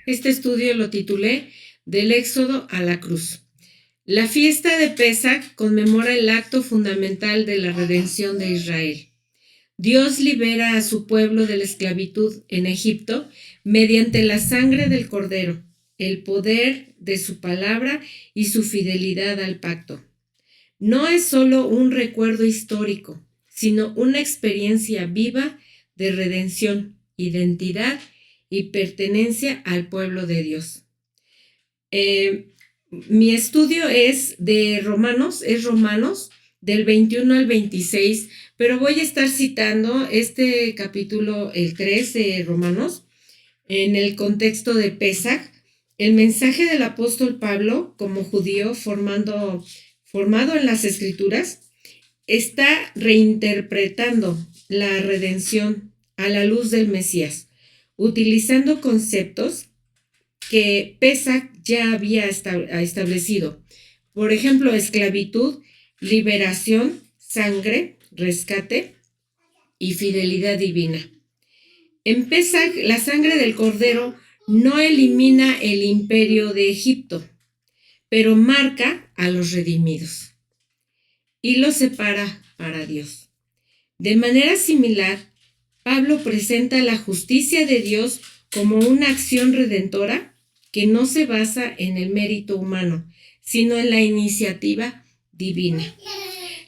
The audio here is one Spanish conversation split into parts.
Este estudio lo titulé Del Éxodo a la Cruz. La fiesta de Pesaj conmemora el acto fundamental de la redención de Israel. Dios libera a su pueblo de la esclavitud en Egipto mediante la sangre del Cordero, el poder de su palabra y su fidelidad al pacto. No es solo un recuerdo histórico, sino una experiencia viva de redención, identidad y pertenencia al pueblo de Dios. Mi estudio es de Romanos, del 21 al 26, pero voy a estar citando este capítulo, el 3 de Romanos, en el contexto de Pesaj, el mensaje del apóstol Pablo, como judío formado en las Escrituras, está reinterpretando la redención a la luz del Mesías, utilizando conceptos que Pesaj ya había establecido. Por ejemplo, esclavitud, liberación, sangre, rescate y fidelidad divina. En Pesaj, la sangre del Cordero no elimina el imperio de Egipto, pero marca a los redimidos y los separa para Dios. De manera similar, Pablo presenta la justicia de Dios como una acción redentora que no se basa en el mérito humano, sino en la iniciativa divina.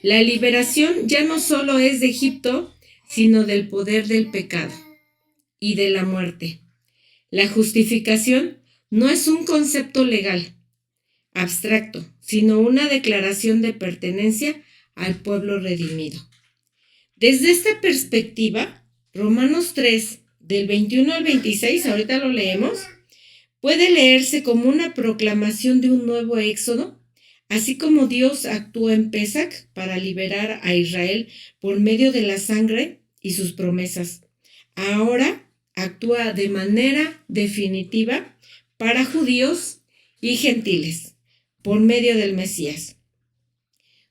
La liberación ya no solo es de Egipto, sino del poder del pecado y de la muerte. La justificación no es un concepto legal, abstracto, sino una declaración de pertenencia al pueblo redimido. Desde esta perspectiva, Romanos 3, del 21 al 26, ahorita lo leemos, puede leerse como una proclamación de un nuevo éxodo, así como Dios actuó en Pesaj para liberar a Israel por medio de la sangre y sus promesas. Ahora actúa de manera definitiva para judíos y gentiles por medio del Mesías.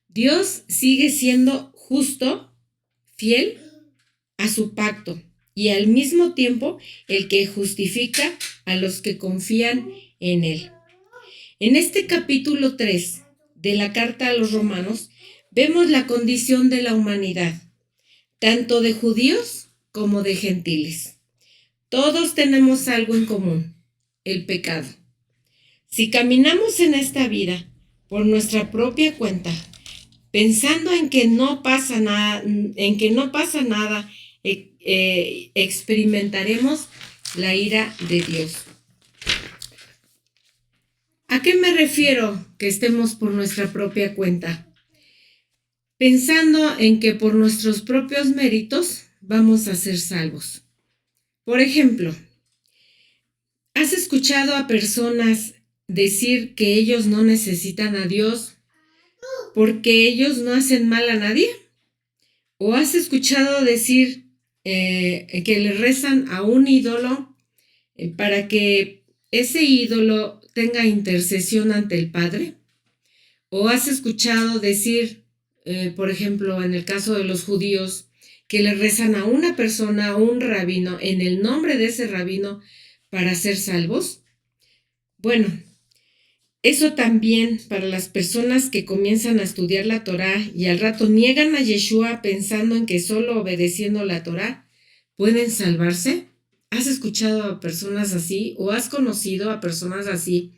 Dios sigue siendo justo, fiel a su pacto y al mismo tiempo el que justifica a los que confían en él. En este capítulo 3 de la carta a los Romanos vemos la condición de la humanidad, tanto de judíos como de gentiles. Todos tenemos algo en común, el pecado. Si caminamos en esta vida por nuestra propia cuenta, pensando en que no pasa nada, experimentaremos la ira de Dios. ¿A qué me refiero que estemos por nuestra propia cuenta? Pensando en que por nuestros propios méritos vamos a ser salvos. Por ejemplo, ¿has escuchado a personas decir que ellos no necesitan a Dios porque ellos no hacen mal a nadie? ¿O has escuchado decir que le rezan a un ídolo para que ese ídolo tenga intercesión ante el Padre? ¿O has escuchado decir, por ejemplo, en el caso de los judíos, que le rezan a una persona, a un rabino, en el nombre de ese rabino para ser salvos? Bueno, eso también para las personas que comienzan a estudiar la Torá y al rato niegan a Yeshua pensando en que solo obedeciendo la Torá pueden salvarse. ¿Has escuchado a personas así o has conocido a personas así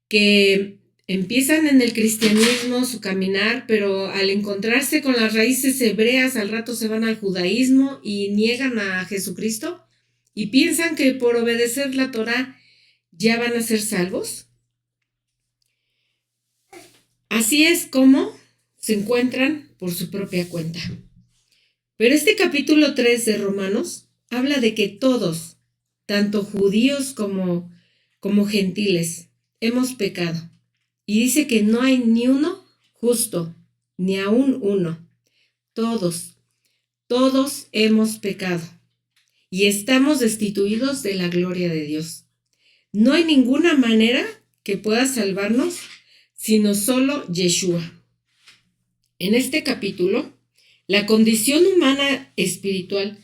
que empiezan en el cristianismo su caminar, pero al encontrarse con las raíces hebreas al rato se van al judaísmo y niegan a Jesucristo y piensan que por obedecer la Torá ya van a ser salvos? Así es como se encuentran por su propia cuenta. Pero este capítulo 3 de Romanos habla de que todos, tanto judíos como gentiles, hemos pecado. Y dice que no hay ni uno justo, ni aún uno. Todos hemos pecado y estamos destituidos de la gloria de Dios. No hay ninguna manera que pueda salvarnos sino solo Yeshua. En este capítulo, la condición humana espiritual,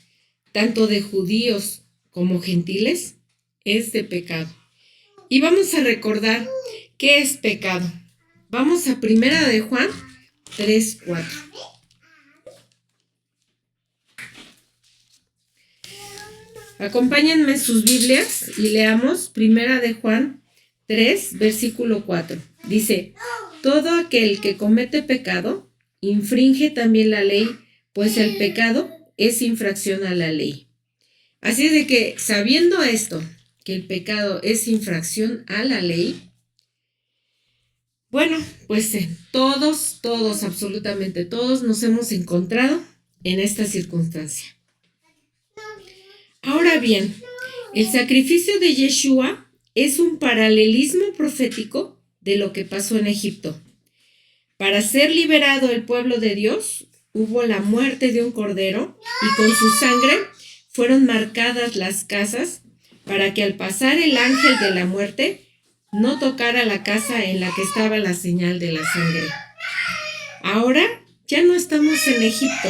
tanto de judíos como gentiles, es de pecado. Y vamos a recordar qué es pecado. Vamos a 1 Juan 3:4. Acompáñenme en sus Biblias y leamos 1 Juan 3, versículo 4. Dice, todo aquel que comete pecado infringe también la ley, pues el pecado es infracción a la ley. Así es de que, sabiendo esto, que el pecado es infracción a la ley, bueno, pues todos, absolutamente todos nos hemos encontrado en esta circunstancia. Ahora bien, el sacrificio de Yeshua es un paralelismo profético de lo que pasó en Egipto. Para ser liberado el pueblo de Dios, hubo la muerte de un cordero y con su sangre fueron marcadas las casas para que al pasar el ángel de la muerte no tocara la casa en la que estaba la señal de la sangre. Ahora ya no estamos en Egipto,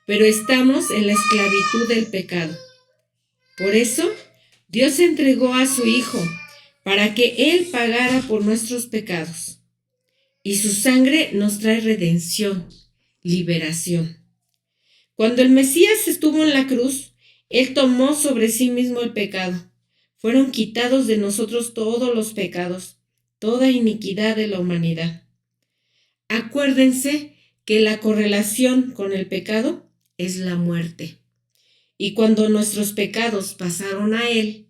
pero estamos en la esclavitud del pecado. Por eso, Dios entregó a su Hijo para que Él pagara por nuestros pecados. Y su sangre nos trae redención, liberación. Cuando el Mesías estuvo en la cruz, Él tomó sobre sí mismo el pecado. Fueron quitados de nosotros todos los pecados, toda iniquidad de la humanidad. Acuérdense que la correlación con el pecado es la muerte. Y cuando nuestros pecados pasaron a Él,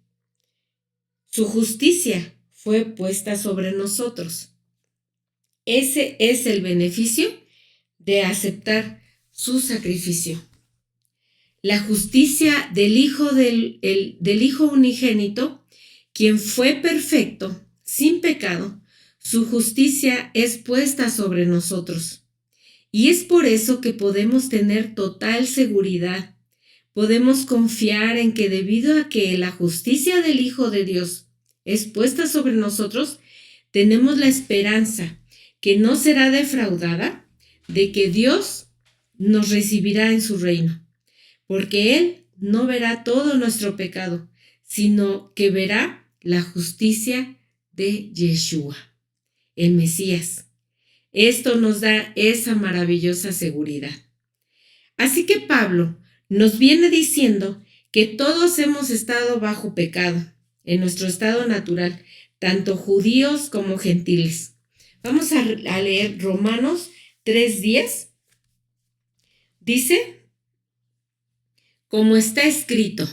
su justicia fue puesta sobre nosotros. Ese es el beneficio de aceptar su sacrificio. La justicia del Hijo unigénito, quien fue perfecto, sin pecado, su justicia es puesta sobre nosotros. Y es por eso que podemos tener total seguridad. Podemos confiar en que debido a que la justicia del Hijo de Dios es puesta sobre nosotros, tenemos la esperanza que no será defraudada de que Dios nos recibirá en su reino, porque Él no verá todo nuestro pecado, sino que verá la justicia de Yeshua, el Mesías. Esto nos da esa maravillosa seguridad. Así que Pablo nos viene diciendo que todos hemos estado bajo pecado, en nuestro estado natural, tanto judíos como gentiles. Vamos a leer Romanos 3:10. Dice, como está escrito.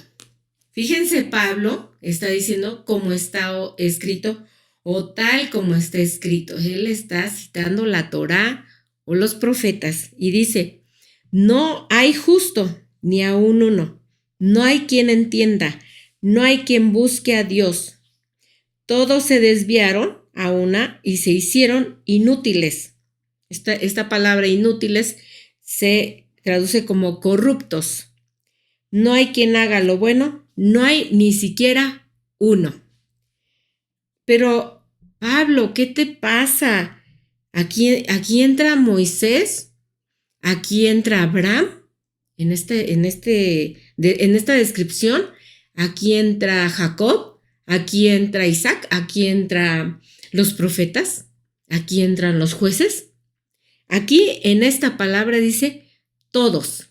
Fíjense, Pablo está diciendo como está escrito o tal como está escrito. Él está citando la Torá o los profetas y dice, no hay justo ni aun uno, no hay quien entienda, no hay quien busque a Dios. Todos se desviaron a una y se hicieron inútiles. Esta palabra inútiles se traduce como corruptos. No hay quien haga lo bueno, no hay ni siquiera uno. Pero, Pablo, ¿qué te pasa? Aquí entra Moisés, aquí entra Abraham, en esta descripción, aquí entra Jacob, aquí entra Isaac, aquí entran los profetas, aquí entran los jueces. Aquí en esta palabra dice todos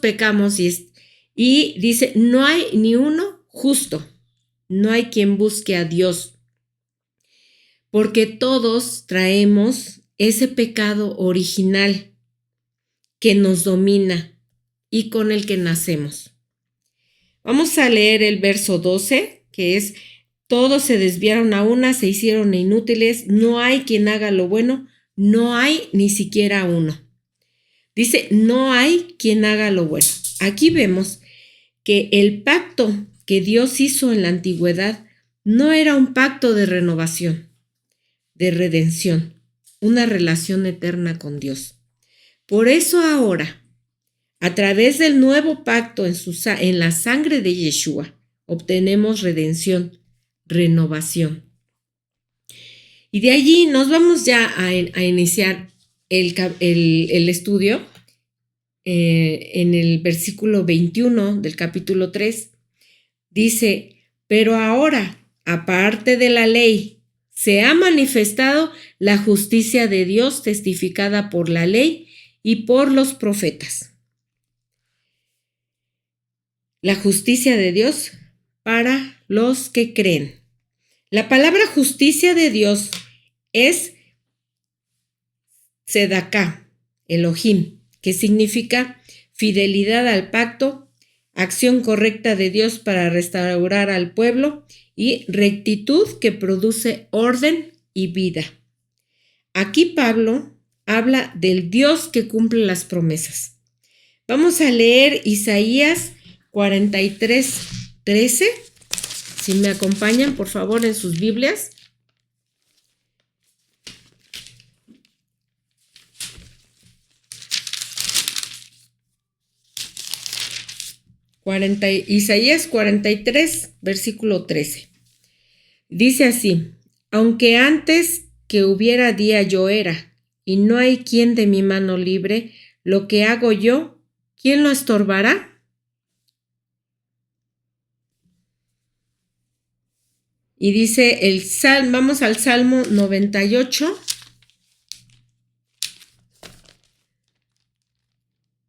pecamos y dice no hay ni uno justo, no hay quien busque a Dios, porque todos traemos ese pecado original que nos domina y con el que nacemos. Vamos a leer el verso 12, que es, todos se desviaron a una, se hicieron inútiles, no hay quien haga lo bueno, no hay ni siquiera uno. Dice, no hay quien haga lo bueno. Aquí vemos que el pacto que Dios hizo en la antigüedad no era un pacto de renovación, de redención, una relación eterna con Dios. Por eso ahora, a través del nuevo pacto en la sangre de Yeshua, obtenemos redención, renovación. Y de allí nos vamos ya a iniciar el estudio en el versículo 21 del capítulo 3. Dice, pero ahora, aparte de la ley, se ha manifestado la justicia de Dios testificada por la ley y por los profetas. La justicia de Dios para los que creen. La palabra justicia de Dios es Tzedaká, Elohim, que significa fidelidad al pacto, acción correcta de Dios para restaurar al pueblo y rectitud que produce orden y vida. Aquí Pablo habla del Dios que cumple las promesas. Vamos a leer Isaías 43:13. Si me acompañan, por favor, en sus Biblias. Isaías 43, versículo 13. Dice así: aunque antes que hubiera día yo era, y no hay quien de mi mano libre, lo que hago yo, ¿quién lo estorbará? Y dice el Salmo, vamos al Salmo 98.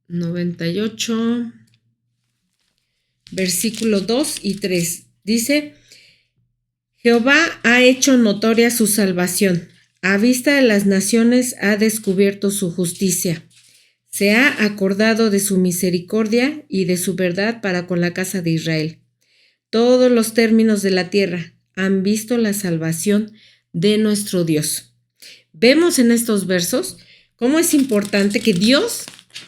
98, versículo 2 y 3. Dice: Jehová ha hecho notoria su salvación, a vista de las naciones ha descubierto su justicia. Se ha acordado de su misericordia y de su verdad para con la casa de Israel. Todos los términos de la tierra han visto la salvación de nuestro Dios. Vemos en estos versos cómo es importante que Dios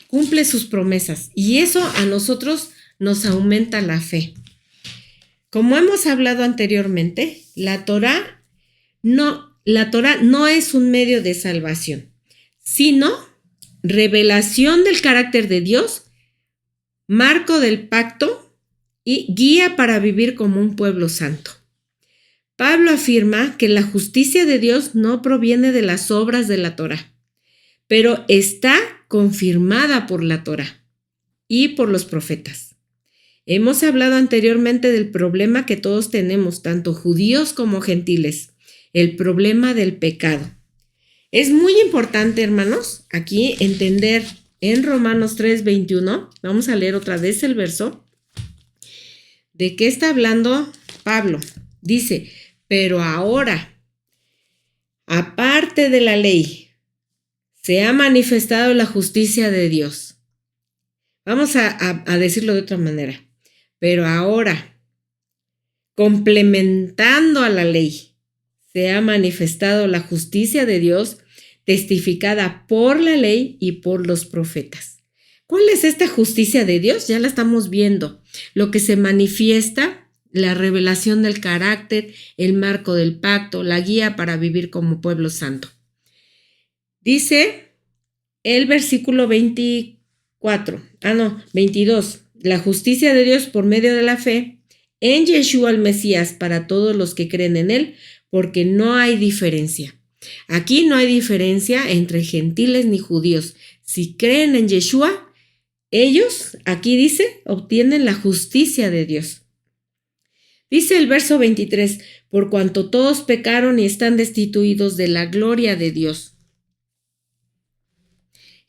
cumple sus promesas y eso a nosotros nos aumenta la fe. Como hemos hablado anteriormente, la Torá no es un medio de salvación, sino revelación del carácter de Dios, marco del pacto y guía para vivir como un pueblo santo. Pablo afirma que la justicia de Dios no proviene de las obras de la Torá, pero está confirmada por la Torá y por los profetas. Hemos hablado anteriormente del problema que todos tenemos, tanto judíos como gentiles, el problema del pecado. Es muy importante, hermanos, aquí entender en Romanos 3:21, vamos a leer otra vez el verso, ¿de qué está hablando Pablo? Dice, pero ahora, aparte de la ley, se ha manifestado la justicia de Dios. Vamos a decirlo de otra manera. Pero ahora, complementando a la ley, se ha manifestado la justicia de Dios testificada por la ley y por los profetas. ¿Cuál es esta justicia de Dios? Ya la estamos viendo. Lo que se manifiesta, la revelación del carácter, el marco del pacto, la guía para vivir como pueblo santo. Dice el versículo 22. La justicia de Dios por medio de la fe en Yeshua el Mesías para todos los que creen en él, porque no hay diferencia. Aquí no hay diferencia entre gentiles ni judíos. Si creen en Yeshua, ellos, aquí dice, obtienen la justicia de Dios. Dice el verso 23, por cuanto todos pecaron y están destituidos de la gloria de Dios.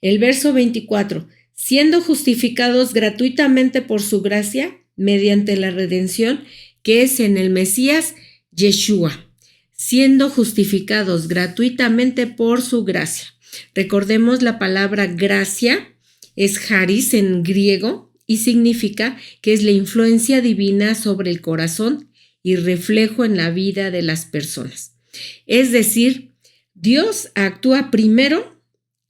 El verso 24, siendo justificados gratuitamente por su gracia, mediante la redención que es en el Mesías Yeshua. Siendo justificados gratuitamente por su gracia. Recordemos la palabra gracia, es charis en griego y significa que es la influencia divina sobre el corazón y reflejo en la vida de las personas. Es decir, Dios actúa primero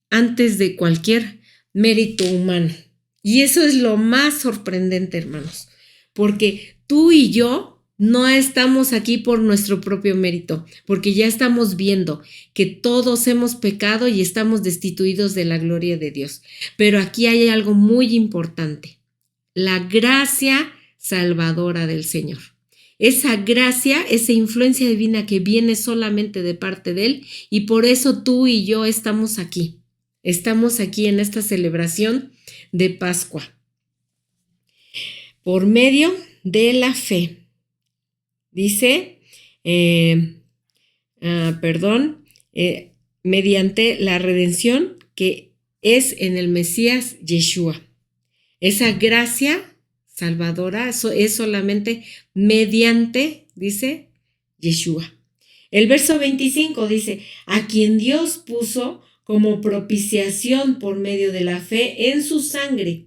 antes de cualquier mérito humano. Y eso es lo más sorprendente, hermanos, porque tú y yo no estamos aquí por nuestro propio mérito, porque ya estamos viendo que todos hemos pecado y estamos destituidos de la gloria de Dios. Pero aquí hay algo muy importante, la gracia salvadora del Señor. Esa gracia, esa influencia divina que viene solamente de parte de Él, y por eso tú y yo estamos aquí. Estamos aquí en esta celebración de Pascua. Por medio de la fe. Dice, mediante la redención que es en el Mesías Yeshua. Esa gracia salvadora, eso es solamente mediante, dice Yeshua. El verso 25 dice, a quien Dios puso como propiciación por medio de la fe en su sangre,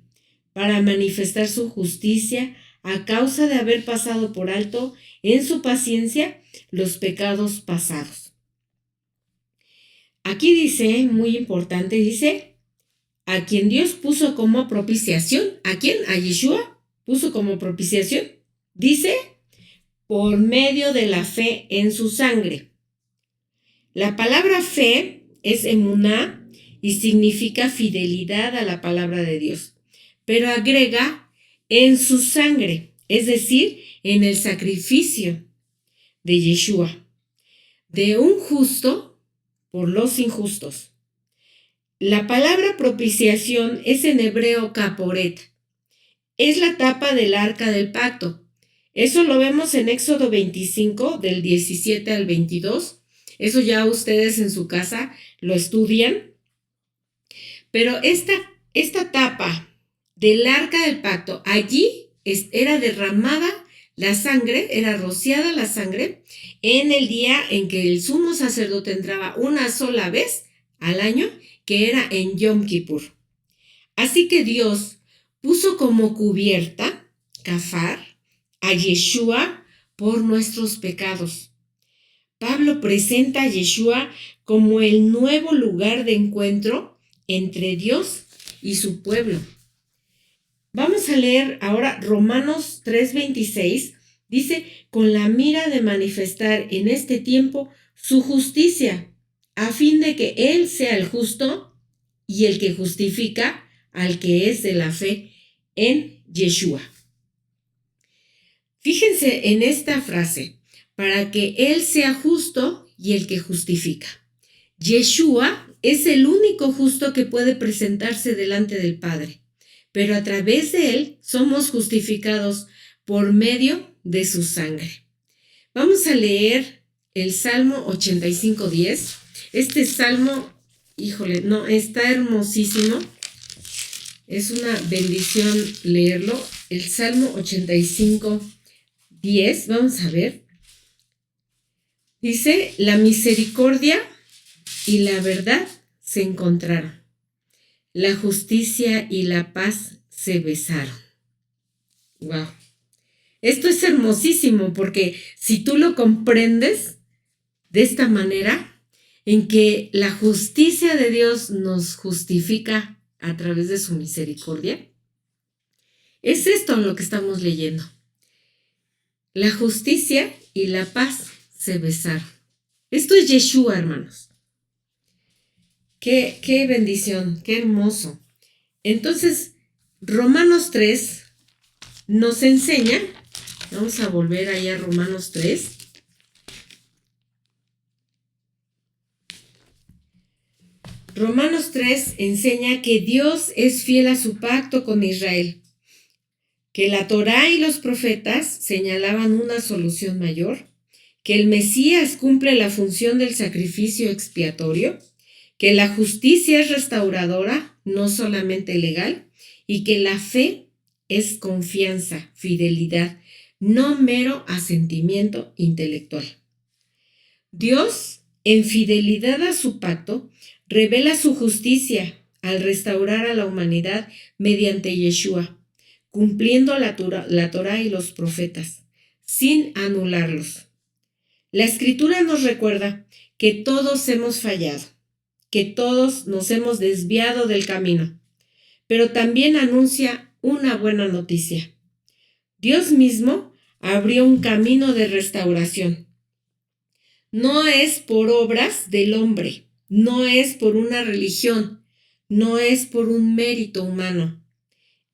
para manifestar su justicia a causa de haber pasado por alto en su paciencia los pecados pasados. Aquí dice, muy importante, dice, a quien Dios puso como propiciación. ¿A quién? A Yeshua puso como propiciación. Dice, por medio de la fe en su sangre. La palabra fe es emuná y significa fidelidad a la palabra de Dios, pero agrega en su sangre, es decir, en el sacrificio de Yeshua, de un justo por los injustos. La palabra propiciación es en hebreo caporet. Es la tapa del arca del pacto. Eso lo vemos en Éxodo 25, del 17 al 22. Eso ya ustedes en su casa lo estudian. Pero esta tapa del arca del pacto, allí era derramada la sangre, era rociada la sangre en el día en que el sumo sacerdote entraba una sola vez al año, que era en Yom Kippur. Así que Dios puso como cubierta, kafar, a Yeshua por nuestros pecados. Pablo presenta a Yeshua como el nuevo lugar de encuentro entre Dios y su pueblo. Vamos a leer ahora Romanos 3:26. Dice, con la mira de manifestar en este tiempo su justicia, a fin de que Él sea el justo y el que justifica al que es de la fe en Yeshua. Fíjense en esta frase, para que Él sea justo y el que justifica. Yeshua es el único justo que puede presentarse delante del Padre, pero a través de Él somos justificados por medio de su sangre. Vamos a leer el Salmo 85:10. Este salmo, está hermosísimo. Es una bendición leerlo. El Salmo 85:10. Vamos a ver. Dice, la misericordia y la verdad se encontraron. La justicia y la paz se besaron. Wow. Esto es hermosísimo porque si tú lo comprendes de esta manera, en que la justicia de Dios nos justifica a través de su misericordia, es esto lo que estamos leyendo. La justicia y la paz se besaron. Esto es Yeshua, hermanos. Qué bendición, qué hermoso. Entonces, Romanos 3 nos enseña, vamos a volver ahí a Romanos 3. Romanos 3 enseña que Dios es fiel a su pacto con Israel, que la Torá y los profetas señalaban una solución mayor, que el Mesías cumple la función del sacrificio expiatorio, que la justicia es restauradora, no solamente legal, y que la fe es confianza, fidelidad, no mero asentimiento intelectual. Dios, en fidelidad a su pacto, revela su justicia al restaurar a la humanidad mediante Yeshua, cumpliendo la Torá y los profetas, sin anularlos. La Escritura nos recuerda que todos hemos fallado, que todos nos hemos desviado del camino, pero también anuncia una buena noticia. Dios mismo abrió un camino de restauración. No es por obras del hombre, no es por una religión, no es por un mérito humano,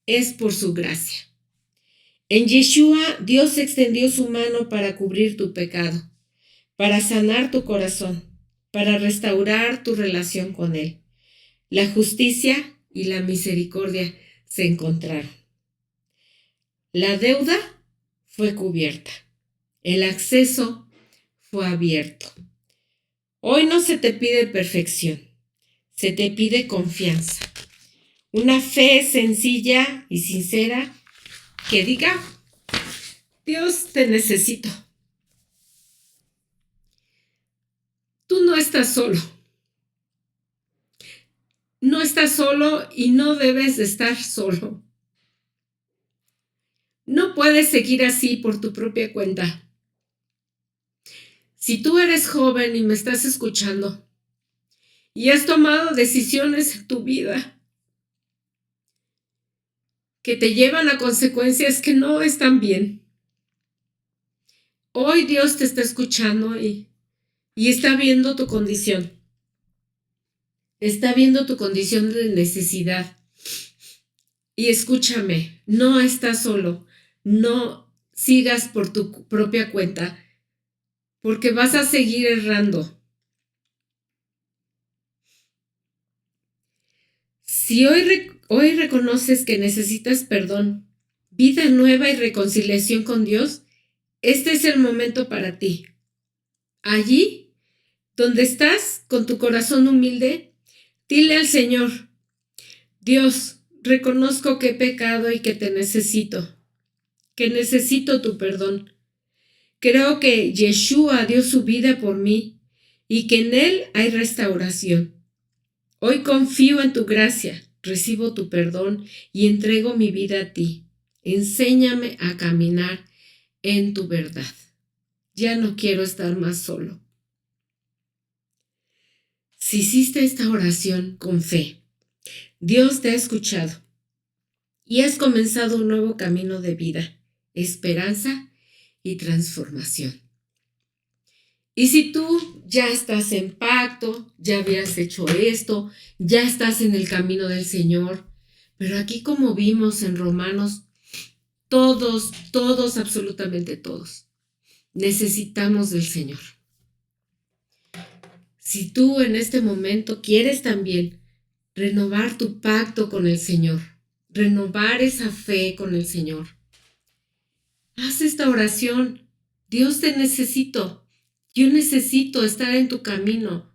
es por su gracia. En Yeshua, Dios extendió su mano para cubrir tu pecado, para sanar tu corazón, para restaurar tu relación con Él. La justicia y la misericordia se encontraron. La deuda fue cubierta. El acceso fue abierto. Hoy no se te pide perfección, se te pide confianza. Una fe sencilla y sincera que diga: Dios, te necesito. Tú no estás solo. No estás solo y no debes de estar solo. No puedes seguir así por tu propia cuenta. Si tú eres joven y me estás escuchando y has tomado decisiones en tu vida que te llevan a consecuencias que no están bien, hoy Dios te está escuchando y está viendo tu condición. Está viendo tu condición de necesidad. Y escúchame, no estás solo. No sigas por tu propia cuenta, porque vas a seguir errando. Si hoy reconoces que necesitas perdón, vida nueva y reconciliación con Dios, este es el momento para ti. Allí, donde estás, con tu corazón humilde, dile al Señor: Dios, reconozco que he pecado y que te necesito, que necesito tu perdón. Creo que Yeshua dio su vida por mí y que en Él hay restauración. Hoy confío en tu gracia, recibo tu perdón y entrego mi vida a ti. Enséñame a caminar en tu verdad. Ya no quiero estar más solo. Si hiciste esta oración con fe, Dios te ha escuchado y has comenzado un nuevo camino de vida, esperanza y transformación. Y si tú ya estás en pacto, ya habías hecho esto, ya estás en el camino del Señor, pero aquí, como vimos en Romanos, todos, absolutamente todos, necesitamos del Señor. Si tú en este momento quieres también renovar tu pacto con el Señor, renovar esa fe con el Señor, haz esta oración. Dios, te necesito. Yo necesito estar en tu camino.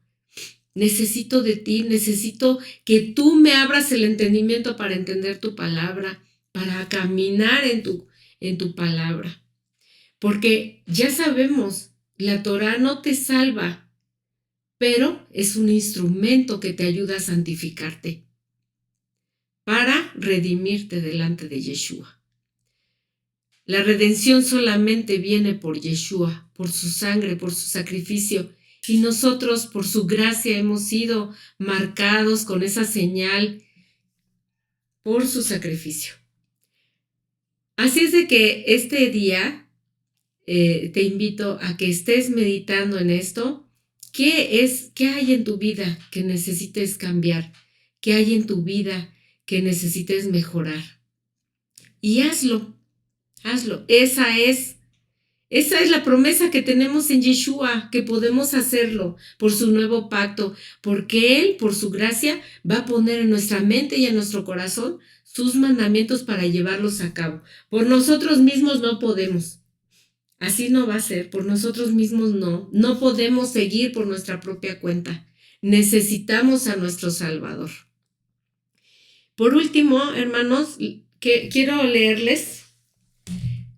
Necesito de ti, necesito que tú me abras el entendimiento para entender tu palabra, para caminar en tu palabra. Porque ya sabemos, la Torá no te salva, pero es un instrumento que te ayuda a santificarte para redimirte delante de Yeshua. La redención solamente viene por Yeshua, por su sangre, por su sacrificio. Y nosotros, por su gracia, hemos sido marcados con esa señal por su sacrificio. Así es de que este día te invito a que estés meditando en esto. ¿Qué hay en tu vida que necesites cambiar? ¿Qué hay en tu vida que necesites mejorar? Y hazlo. Esa es la promesa que tenemos en Yeshua, que podemos hacerlo por su nuevo pacto, porque Él, por su gracia, va a poner en nuestra mente y en nuestro corazón sus mandamientos para llevarlos a cabo. Por nosotros mismos no podemos. Así no va a ser. Por nosotros mismos no podemos seguir por nuestra propia cuenta. Necesitamos a nuestro Salvador. Por último, hermanos, quiero leerles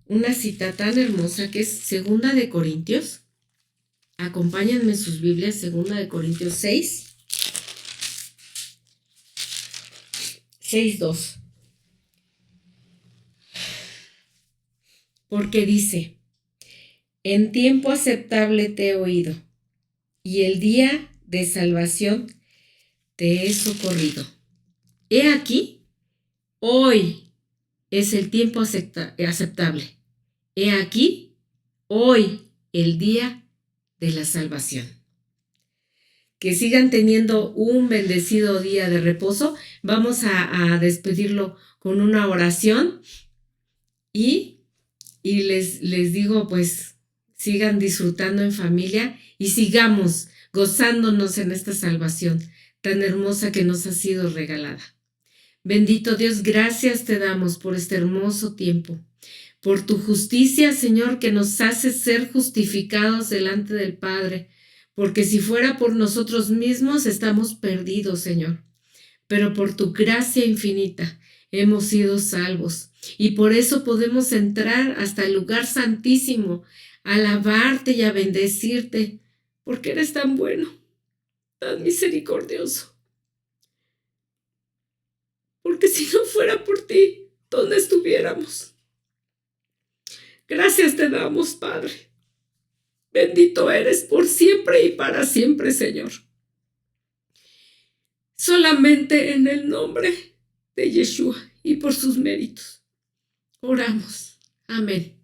una cita tan hermosa que es 2 de Corintios. Acompáñenme en sus Biblias, 2 de Corintios 6:2. Porque dice: en tiempo aceptable te he oído, y el día de salvación te he socorrido. He aquí, hoy es el tiempo aceptable. He aquí, hoy, el día de la salvación. Que sigan teniendo un bendecido día de reposo. Vamos a despedirlo con una oración y les digo, pues, sigan disfrutando en familia y sigamos gozándonos en esta salvación tan hermosa que nos ha sido regalada. Bendito Dios, gracias te damos por este hermoso tiempo, por tu justicia, Señor, que nos hace ser justificados delante del Padre, porque si fuera por nosotros mismos estamos perdidos, Señor, pero por tu gracia infinita hemos sido salvos y por eso podemos entrar hasta el lugar santísimo, a alabarte y a bendecirte, porque eres tan bueno, tan misericordioso. Porque si no fuera por ti, ¿dónde estuviéramos? Gracias te damos, Padre. Bendito eres por siempre y para siempre, Señor. Solamente en el nombre de Yeshua y por sus méritos oramos. Amén.